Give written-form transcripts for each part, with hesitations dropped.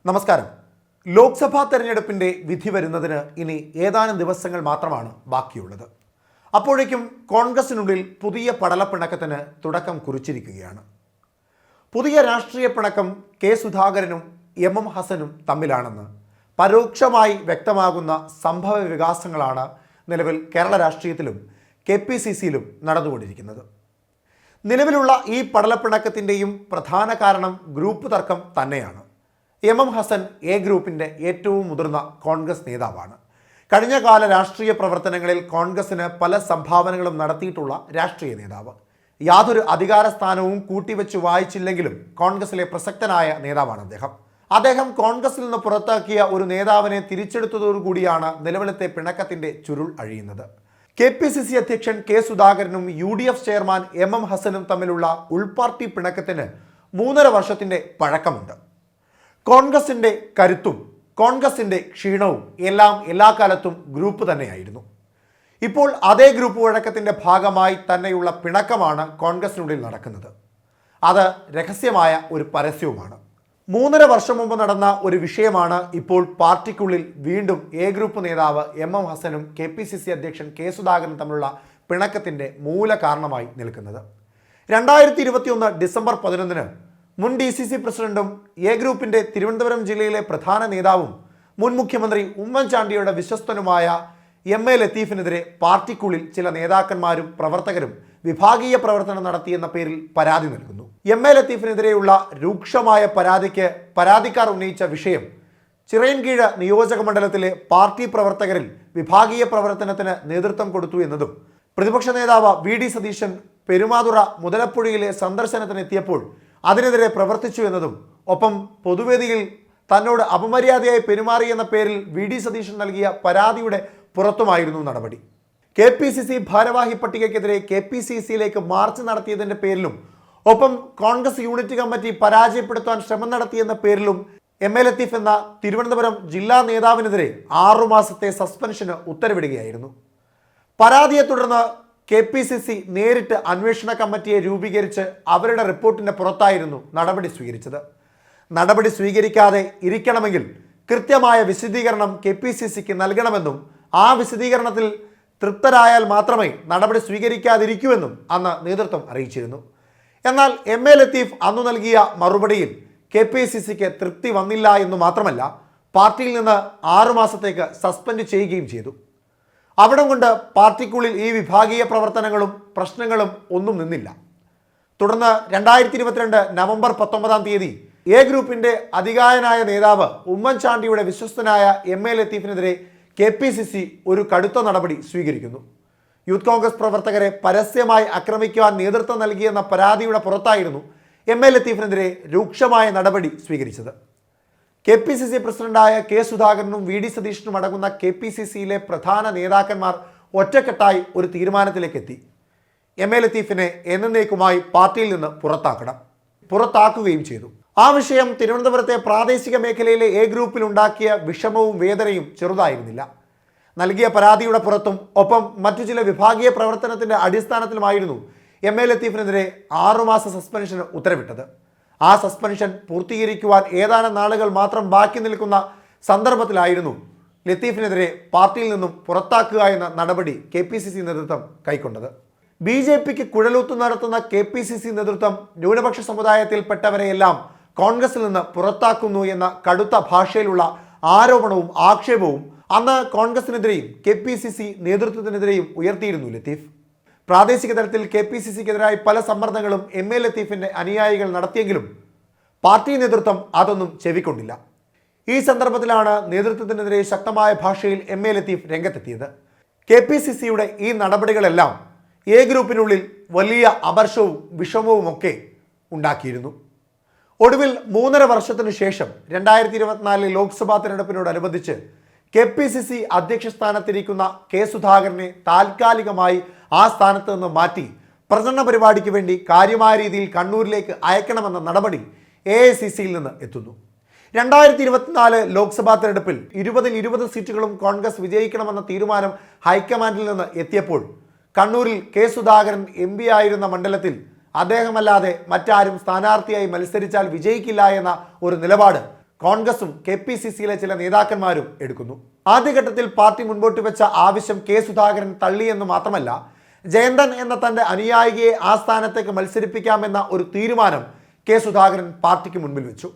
നമസ്കാരം. ലോക്സഭാ തെരഞ്ഞെടുപ്പിൻ്റെ വിധി വരുന്നതിന് ഇനി ഏതാനും ദിവസങ്ങൾ മാത്രമാണ് ബാക്കിയുള്ളത്. അപ്പോഴേക്കും കോൺഗ്രസിനുള്ളിൽ പുതിയ പടലപ്പിണക്കത്തിന് തുടക്കം കുറിച്ചിരിക്കുകയാണ്. പുതിയ രാഷ്ട്രീയ പിണക്കം കെ സുധാകരനും എം ഹസനും തമ്മിലാണെന്ന് പരോക്ഷമായി വ്യക്തമാകുന്ന സംഭവ വികാസങ്ങളാണ് നിലവിൽ കേരള രാഷ്ട്രീയത്തിലും KPCCയിലും നടന്നുകൊണ്ടിരിക്കുന്നത്. നിലവിലുള്ള ഈ പടലപ്പിണക്കത്തിൻ്റെയും പ്രധാന കാരണം ഗ്രൂപ്പ് തർക്കം തന്നെയാണ്. എം ഹസൻ എ ഗ്രൂപ്പിൻ്റെ ഏറ്റവും മുതിർന്ന കോൺഗ്രസ് നേതാവാണ്. കഴിഞ്ഞകാല രാഷ്ട്രീയ പ്രവർത്തനങ്ങളിൽ കോൺഗ്രസിന് പല സംഭാവനകളും നടത്തിയിട്ടുള്ള രാഷ്ട്രീയ നേതാവ്. യാതൊരു അധികാര സ്ഥാനവും കൂട്ടിവെച്ച് വായിച്ചില്ലെങ്കിലും കോൺഗ്രസിലെ പ്രസക്തനായ നേതാവാണ് അദ്ദേഹം കോൺഗ്രസിൽ നിന്ന് പുറത്താക്കിയ ഒരു നേതാവിനെ തിരിച്ചെടുത്തതോടുകൂടിയാണ് നിലവിലത്തെ പിണക്കത്തിൻ്റെ ചുരുൾ അഴിയുന്നത്. KPCC അധ്യക്ഷൻ കെ സുധാകരനും UDF ചെയർമാൻ എം ഹസനും തമ്മിലുള്ള ഉൾപാർട്ടി പിണക്കത്തിന് 3.5 വർഷത്തിൻ്റെ പഴക്കമുണ്ട്. കോൺഗ്രസിൻ്റെ കരുത്തും കോൺഗ്രസിൻ്റെ ക്ഷീണവും എല്ലാം എല്ലാ കാലത്തും ഗ്രൂപ്പ് തന്നെയായിരുന്നു. ഇപ്പോൾ അതേ ഗ്രൂപ്പ് വഴക്കത്തിൻ്റെ ഭാഗമായി തന്നെയുള്ള പിണക്കമാണ് കോൺഗ്രസിനുള്ളിൽ നടക്കുന്നത്. അത് രഹസ്യമായ ഒരു പരസ്യവുമാണ്. 3.5 വർഷം മുമ്പ് നടന്ന ഒരു വിഷയമാണ് ഇപ്പോൾ പാർട്ടിക്കുള്ളിൽ വീണ്ടും എ ഗ്രൂപ്പ് നേതാവ് എം ഹസനും KPCC അധ്യക്ഷൻ കെ സുധാകരനും തമ്മിലുള്ള പിണക്കത്തിൻ്റെ മൂല കാരണമായി നിൽക്കുന്നത്. 2021 ഡിസംബർ 11 മുൻ DCC പ്രസിഡന്റും എ ഗ്രൂപ്പിൻ്റെ തിരുവനന്തപുരം ജില്ലയിലെ പ്രധാന നേതാവും മുൻ മുഖ്യമന്ത്രി ഉമ്മൻചാണ്ടിയുടെ വിശ്വസ്തനുമായ MA ലത്തീഫിനെതിരെ പാർട്ടിക്കുള്ളിൽ ചില നേതാക്കന്മാരും പ്രവർത്തകരും വിഭാഗീയ പ്രവർത്തനം നടത്തിയെന്ന പേരിൽ പരാതി നൽകുന്നു. MA ലത്തീഫിനെതിരെയുള്ള രൂക്ഷമായ പരാതിക്ക് പരാതിക്കാർ ഉന്നയിച്ച വിഷയം ചിറയൻകീഴ് നിയോജക മണ്ഡലത്തിലെ പാർട്ടി പ്രവർത്തകരിൽ വിഭാഗീയ പ്രവർത്തനത്തിന് നേതൃത്വം കൊടുത്തു എന്നതും പ്രതിപക്ഷ നേതാവ് VD സതീശൻ പെരുമാതുറ മുതലപ്പുഴയിലെ സന്ദർശനത്തിനെത്തിയപ്പോൾ അതിനെതിരെ പ്രവർത്തിച്ചു എന്നതും ഒപ്പം പൊതുവേദിയിൽ തന്നോട് അപമര്യാദയായി പെരുമാറിയെന്ന പേരിൽ VD സതീശൻ നൽകിയ പരാതിയുടെ പുറത്തുമായിരുന്നു നടപടി. KPCC ഭാരവാഹി പട്ടികയ്ക്കെതിരെ KPCCയിലേക്ക് മാർച്ച് നടത്തിയതിൻ്റെ പേരിലും ഒപ്പം കോൺഗ്രസ് യൂണിറ്റ് കമ്മിറ്റി പരാജയപ്പെടുത്താൻ ശ്രമം നടത്തിയെന്ന പേരിലും MA ലത്തീഫ് എന്ന തിരുവനന്തപുരം ജില്ലാ നേതാവിനെതിരെ 6 മാസത്തെ സസ്പെൻഷന് ഉത്തരവിടുകയായിരുന്നു. പരാതിയെ തുടർന്ന് KPCC നേരിട്ട് അന്വേഷണ കമ്മിറ്റിയെ രൂപീകരിച്ച് അവരുടെ റിപ്പോർട്ടിൻ്റെ പുറത്തായിരുന്നു നടപടി സ്വീകരിച്ചത്. നടപടി സ്വീകരിക്കാതെ ഇരിക്കണമെങ്കിൽ കൃത്യമായ വിശദീകരണം KPCCക്ക് നൽകണമെന്നും ആ വിശദീകരണത്തിൽ തൃപ്തരായാൽ മാത്രമേ നടപടി സ്വീകരിക്കാതിരിക്കൂവെന്നും അന്ന് നേതൃത്വം അറിയിച്ചിരുന്നു. എന്നാൽ MA ലത്തീഫ് അന്നു നൽകിയ മറുപടിയിൽ KPCCക്ക് തൃപ്തി വന്നില്ല എന്നു മാത്രമല്ല പാർട്ടിയിൽ നിന്ന് 6 മാസത്തേക്ക് സസ്പെൻഡ് ചെയ്യുകയും ചെയ്തു. അവിടം കൊണ്ട് പാർട്ടിക്കുള്ളിൽ ഈ വിഭാഗീയ പ്രവർത്തനങ്ങളും പ്രശ്നങ്ങളും ഒന്നും നിന്നില്ല. തുടർന്ന് 2022 നവംബർ 19 എ ഗ്രൂപ്പിൻ്റെ അധികായനായ നേതാവ് ഉമ്മൻചാണ്ടിയുടെ വിശ്വസ്തനായ MA ലത്തീഫിനെതിരെ KPCC ഒരു കടുത്ത നടപടി സ്വീകരിക്കുന്നു. യൂത്ത് കോൺഗ്രസ് പ്രവർത്തകരെ പരസ്യമായി ആക്രമിക്കുവാൻ നേതൃത്വം നൽകിയെന്ന പരാതിയുടെ പുറത്തായിരുന്നു MA ലത്തീഫിനെതിരെ രൂക്ഷമായ നടപടി സ്വീകരിച്ചത്. KPCC പ്രസിഡന്റായ കെ സുധാകരനും VD സതീശനും അടങ്ങുന്ന KPCCയിലെ പ്രധാന നേതാക്കന്മാർ ഒറ്റക്കെട്ടായി ഒരു തീരുമാനത്തിലേക്ക് എത്തി. MA ലത്തീഫിനെ എന്നേക്കുമായി പാർട്ടിയിൽ നിന്ന് പുറത്താക്കുകയും ചെയ്തു. ആ വിഷയം തിരുവനന്തപുരത്തെ പ്രാദേശിക മേഖലയിലെ എ ഗ്രൂപ്പിൽ ഉണ്ടാക്കിയ വിഷമവും വേദനയും ചെറുതായിരുന്നില്ല. നൽകിയ പരാതിയുടെ പുറത്തും ഒപ്പം മറ്റു ചില വിഭാഗീയ പ്രവർത്തനത്തിൻ്റെ അടിസ്ഥാനത്തിലുമായിരുന്നു MA ലത്തീഫിനെതിരെ 6 മാസ സസ്പെൻഷന് ഉത്തരവിട്ടത്. ആ സസ്പെൻഷൻ പൂർത്തീകരിക്കുവാൻ ഏതാനും നാളുകൾ മാത്രം ബാക്കി നിൽക്കുന്ന സന്ദർഭത്തിലായിരുന്നു ലത്തീഫിനെതിരെ പാർട്ടിയിൽ നിന്നും പുറത്താക്കുക എന്ന നടപടി KPCC നേതൃത്വം കൈക്കൊണ്ടത്. BJPക്ക് കുഴലൂത്ത് നടത്തുന്ന KPCC നേതൃത്വം ന്യൂനപക്ഷ സമുദായത്തിൽപ്പെട്ടവരെയെല്ലാം കോൺഗ്രസിൽ നിന്ന് പുറത്താക്കുന്നു എന്ന കടുത്ത ഭാഷയിലുള്ള ആരോപണവും ആക്ഷേപവും അന്ന് കോൺഗ്രസിനെതിരെയും KPCC നേതൃത്വത്തിനെതിരെയും ഉയർത്തിയിരുന്നു ലത്തീഫ്. പ്രാദേശിക തലത്തിൽ KPCCക്കെതിരായി പല സമ്മർദ്ദങ്ങളും MA ലത്തീഫിൻ്റെ അനുയായികൾ നടത്തിയെങ്കിലും പാർട്ടി നേതൃത്വം അതൊന്നും ചെവിക്കൊണ്ടില്ല. ഈ സന്ദർഭത്തിലാണ് നേതൃത്വത്തിനെതിരെ ശക്തമായ ഭാഷയിൽ MA ലത്തീഫ് രംഗത്തെത്തിയത്. KPCCയുടെ ഈ നടപടികളെല്ലാം എ ഗ്രൂപ്പിനുള്ളിൽ വലിയ അമർഷവും വിഷമവും ഒക്കെ ഉണ്ടാക്കിയിരുന്നു. ഒടുവിൽ 3.5 വർഷത്തിനു ശേഷം 2024 ലോക്സഭാ തെരഞ്ഞെടുപ്പിനോടനുബന്ധിച്ച് KPCC അധ്യക്ഷ സ്ഥാനത്തിരിക്കുന്ന കെ സുധാകരനെ താൽക്കാലികമായി ആ സ്ഥാനത്ത് നിന്ന് മാറ്റി പ്രചരണ പരിപാടിക്ക് വേണ്ടി കാര്യമായ രീതിയിൽ കണ്ണൂരിലേക്ക് അയക്കണമെന്ന നടപടി AICCയിൽ നിന്ന് എത്തുന്നു. 2024 ലോക്സഭാ തെരഞ്ഞെടുപ്പിൽ 20 സീറ്റുകളും കോൺഗ്രസ് വിജയിക്കണമെന്ന തീരുമാനം ഹൈക്കമാൻഡിൽ നിന്ന് എത്തിയപ്പോൾ കണ്ണൂരിൽ കെ സുധാകരൻ MP ആയിരുന്ന മണ്ഡലത്തിൽ അദ്ദേഹമല്ലാതെ മറ്റാരും സ്ഥാനാർത്ഥിയായി മത്സരിച്ചാൽ വിജയിക്കില്ല എന്ന ഒരു നിലപാട് കോൺഗ്രസും KPCCയിലെ ചില നേതാക്കന്മാരും എടുക്കുന്നു. ആദ്യഘട്ടത്തിൽ പാർട്ടി മുൻപോട്ട് വെച്ച ആവശ്യം കെ സുധാകരൻ തള്ളിയെന്ന് മാത്രമല്ല, ജയന്തൻ എന്ന തന്റെ അനുയായിയെ ആ സ്ഥാനത്തേക്ക് മത്സരിപ്പിക്കാമെന്ന ഒരു തീരുമാനം കെ സുധാകരൻ പാർട്ടിക്ക് മുൻപിൽ വെച്ചു.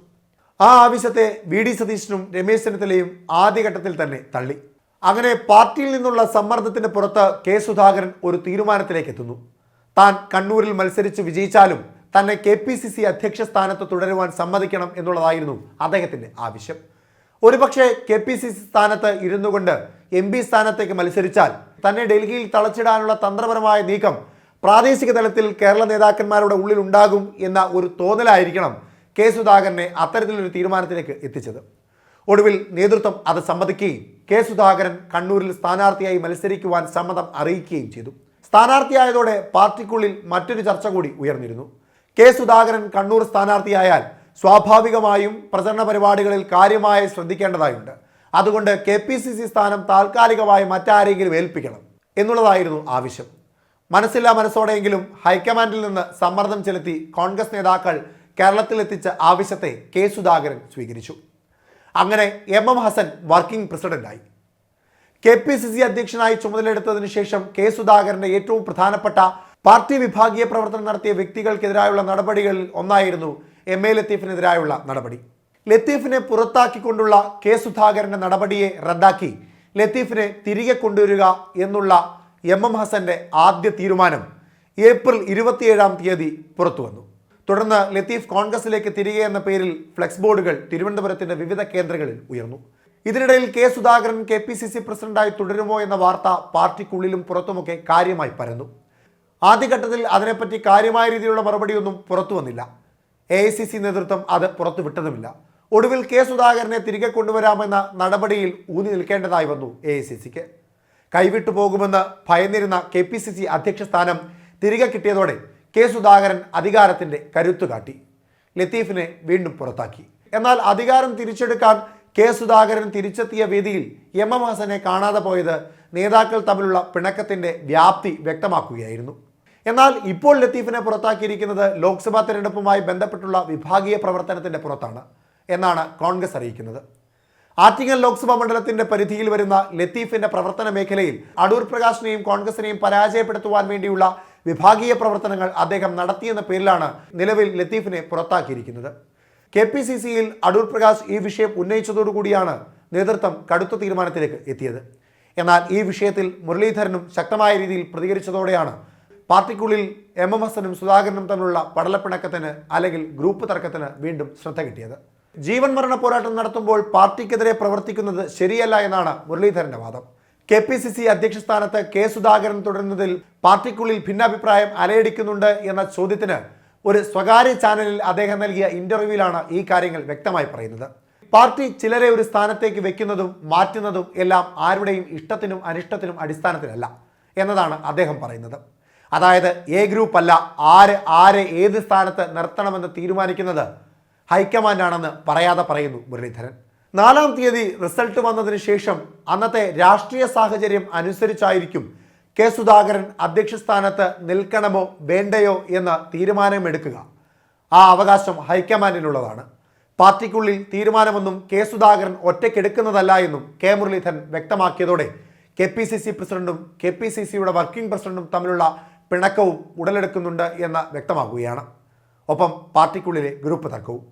ആ ആവശ്യത്തെ VD സതീശനും രമേശ് ചെന്നിത്തലയും ആദ്യഘട്ടത്തിൽ തന്നെ തള്ളി. അങ്ങനെ പാർട്ടിയിൽ നിന്നുള്ള സമ്മർദ്ദത്തിന് പുറത്ത് കെ സുധാകരൻ ഒരു തീരുമാനത്തിലേക്ക് എത്തുന്നു. താൻ കണ്ണൂരിൽ മത്സരിച്ച് വിജയിച്ചാലും തന്നെ KPCC അധ്യക്ഷ സ്ഥാനത്ത് തുടരുവാൻ സമ്മതിക്കണം എന്നുള്ളതായിരുന്നു അദ്ദേഹത്തിന്റെ ആവശ്യം. ഒരുപക്ഷെ KPCC സ്ഥാനത്ത് ഇരുന്നു കൊണ്ട് MP സ്ഥാനത്തേക്ക് മത്സരിച്ചാൽ തന്നെ ഡൽഹിയിൽ തളച്ചിടാനുള്ള തന്ത്രപരമായ നീക്കം പ്രാദേശിക തലത്തിൽ കേരള നേതാക്കന്മാരുടെ ഉള്ളിൽ ഉണ്ടാകും എന്ന ഒരു തോന്നലായിരിക്കണം കെ സുധാകരനെ അത്തരത്തിലൊരു തീരുമാനത്തിലേക്ക് എത്തിച്ചത്. ഒടുവിൽ നേതൃത്വം അത് സമ്മതിക്കുകയും കെ സുധാകരൻ കണ്ണൂരിൽ സ്ഥാനാർത്ഥിയായി മത്സരിക്കുവാൻ സമ്മതം അറിയിക്കുകയും ചെയ്തു. സ്ഥാനാർത്ഥിയായതോടെ പാർട്ടിക്കുള്ളിൽ മറ്റൊരു ചർച്ച കൂടി ഉയർന്നിരുന്നു. കെ സുധാകരൻ കണ്ണൂർ സ്ഥാനാർത്ഥിയായാൽ സ്വാഭാവികമായും പ്രചരണ പരിപാടികളിൽ കാര്യമായി ശ്രദ്ധിക്കേണ്ടതായുണ്ട്. അതുകൊണ്ട് KPCC സ്ഥാനം താൽക്കാലികമായി മറ്റാരെങ്കിലും ഏൽപ്പിക്കണം എന്നുള്ളതായിരുന്നു ആവശ്യം. മനസ്സില്ലാ മനസ്സോടെയെങ്കിലും ഹൈക്കമാൻഡിൽ നിന്ന് സമ്മർദ്ദം ചെലുത്തി കോൺഗ്രസ് നേതാക്കൾ കേരളത്തിലെത്തിച്ച ആവശ്യത്തെ കെ സുധാകരൻ സ്വീകരിച്ചു. അങ്ങനെ MM ഹസൻ വർക്കിംഗ് പ്രസിഡന്റായി. KPCC അധ്യക്ഷനായി ചുമതലയെടുത്തതിനു ശേഷം കെ സുധാകരന്റെ ഏറ്റവും പ്രധാനപ്പെട്ട പാർട്ടി വിഭാഗീയ പ്രവർത്തനം നടത്തിയ വ്യക്തികൾക്കെതിരായുള്ള നടപടികളിൽ ഒന്നായിരുന്നു MA ലത്തീഫിനെതിരായുള്ള നടപടി. ലത്തീഫിനെ പുറത്താക്കിക്കൊണ്ടുള്ള കെ സുധാകരന്റെ നടപടിയെ റദ്ദാക്കി ലത്തീഫിനെ തിരികെ കൊണ്ടുവരിക എന്നുള്ള MM ഹസന്റെ ആദ്യ തീരുമാനം ഏപ്രിൽ 27-ാം തീയതി പുറത്തു വന്നു. തുടർന്ന് ലത്തീഫ് കോൺഗ്രസിലേക്ക് തിരികെ എന്ന പേരിൽ ഫ്ലെക്സ് ബോർഡുകൾ തിരുവനന്തപുരത്തിന്റെ വിവിധ കേന്ദ്രങ്ങളിൽ ഉയർന്നു. ഇതിനിടയിൽ കെ സുധാകരൻ KPCC പ്രസിഡന്റായി തുടരുമോ എന്ന വാർത്ത പാർട്ടിക്കുള്ളിലും പുറത്തുമൊക്കെ കാര്യമായി പരന്നു. ആദ്യഘട്ടത്തിൽ അതിനെപ്പറ്റി കാര്യമായ രീതിയിലുള്ള മറുപടിയൊന്നും പുറത്തു വന്നില്ല. AICC നേതൃത്വം അത് പുറത്തുവിട്ടതുമില്ല. ഒടുവിൽ കെ സുധാകരനെ തിരികെ കൊണ്ടുവരാമെന്ന നടപടിയിൽ ഊന്നി നിൽക്കേണ്ടതായി വന്നു AICCക്ക്. കൈവിട്ടു പോകുമെന്ന് ഭയന്നിരുന്ന KPCC അധ്യക്ഷ സ്ഥാനം തിരികെ കിട്ടിയതോടെ കെ സുധാകരൻ അധികാരത്തിന്റെ കരുത്തു കാട്ടി. ലത്തീഫിനെ വീണ്ടും പുറത്താക്കി. എന്നാൽ അധികാരം തിരിച്ചെടുക്കാൻ കെ സുധാകരൻ തിരിച്ചെത്തിയ വേദിയിൽ MM ഹസനെ കാണാതെ പോയത് നേതാക്കൾ തമ്മിലുള്ള പിണക്കത്തിന്റെ വ്യാപ്തി വ്യക്തമാക്കുകയായിരുന്നു. എന്നാൽ ഇപ്പോൾ ലത്തീഫിനെ പുറത്താക്കിയിരിക്കുന്നത് ലോക്സഭാ തെരഞ്ഞെടുപ്പുമായി ബന്ധപ്പെട്ടുള്ള വിഭാഗീയ പ്രവർത്തനത്തിന്റെ പുറത്താണ് എന്നാണ് കോൺഗ്രസ് അറിയിക്കുന്നത്. ആറ്റിങ്ങൽ ലോക്സഭാ മണ്ഡലത്തിന്റെ പരിധിയിൽ വരുന്ന ലത്തീഫിന്റെ പ്രവർത്തന മേഖലയിൽ അടൂർ പ്രകാശിനെയും കോൺഗ്രസിനെയും പരാജയപ്പെടുത്തുവാൻ വേണ്ടിയുള്ള വിഭാഗീയ പ്രവർത്തനങ്ങൾ അദ്ദേഹം നടത്തിയെന്ന പേരിലാണ് നിലവിൽ ലത്തീഫിനെ പുറത്താക്കിയിരിക്കുന്നത്. KPCCയിൽ അടൂർ പ്രകാശ് ഈ വിഷയം ഉന്നയിച്ചതോടുകൂടിയാണ് നേതൃത്വം കടുത്ത തീരുമാനത്തിലേക്ക് എത്തിയത്. എന്നാൽ ഈ വിഷയത്തിൽ മുരളീധരനും ശക്തമായ രീതിയിൽ പ്രതികരിച്ചതോടെയാണ് പാർട്ടിക്കുള്ളിൽ MM ഹസനും സുധാകരനും തമ്മിലുള്ള പടലപ്പിണക്കത്തിന് അല്ലെങ്കിൽ ഗ്രൂപ്പ് തർക്കത്തിന് വീണ്ടും ശ്രദ്ധ കിട്ടിയത്. ജീവൻ മരണ പോരാട്ടം നടത്തുമ്പോൾ പാർട്ടിക്കെതിരെ പ്രവർത്തിക്കുന്നത് ശരിയല്ല എന്നാണ് മുരളീധരന്റെ വാദം. KPCC അധ്യക്ഷ സ്ഥാനത്ത് കെ സുധാകരൻ തുടരുന്നതിൽ പാർട്ടിക്കുള്ളിൽ ഭിന്നാഭിപ്രായം അലയടിക്കുന്നുണ്ട് എന്ന ചോദ്യത്തിന് ഒരു സ്വകാര്യ ചാനലിൽ അദ്ദേഹം നൽകിയ ഇന്റർവ്യൂവിലാണ് ഈ കാര്യങ്ങൾ വ്യക്തമായി പറയുന്നത്. പാർട്ടി ചിലരെ ഒരു സ്ഥാനത്തേക്ക് വെക്കുന്നതും മാറ്റുന്നതും എല്ലാം ആരുടെയും ഇഷ്ടത്തിനും അനിഷ്ടത്തിനും അടിസ്ഥാനത്തിലല്ല എന്നതാണ് അദ്ദേഹം പറയുന്നത്. അതായത് A ഗ്രൂപ്പ് അല്ല ആരെ ഏത് സ്ഥാനത്ത് നിർത്തണമെന്ന് തീരുമാനിക്കുന്നത് ഹൈക്കമാൻഡാണെന്ന് പറയാതെ പറയുന്നു മുരളീധരൻ. 4-ാം തീയതി റിസൾട്ട് വന്നതിന് ശേഷം അന്നത്തെ രാഷ്ട്രീയ സാഹചര്യം അനുസരിച്ചായിരിക്കും കെ സുധാകരൻ അധ്യക്ഷ സ്ഥാനത്ത് നിൽക്കണമോ വേണ്ടയോ എന്ന തീരുമാനമെടുക്കുക. ആ അവകാശം ഹൈക്കമാൻഡിനുള്ളതാണ്. പാർട്ടിക്കുള്ളിൽ തീരുമാനമൊന്നും കെ സുധാകരൻ ഒറ്റയ്ക്കെടുക്കുന്നതല്ല എന്നും കെ മുരളീധരൻ വ്യക്തമാക്കിയതോടെ KPCC പ്രസിഡന്റും KPCCയുടെ വർക്കിംഗ് പ്രസിഡന്റും തമ്മിലുള്ള പിണക്കവും ഉടലെടുക്കുന്നുണ്ട് എന്ന് വ്യക്തമാക്കുകയാണ്. ഒപ്പം പാർട്ടിക്കുള്ളിലെ ഗ്രൂപ്പ് തർക്കവും.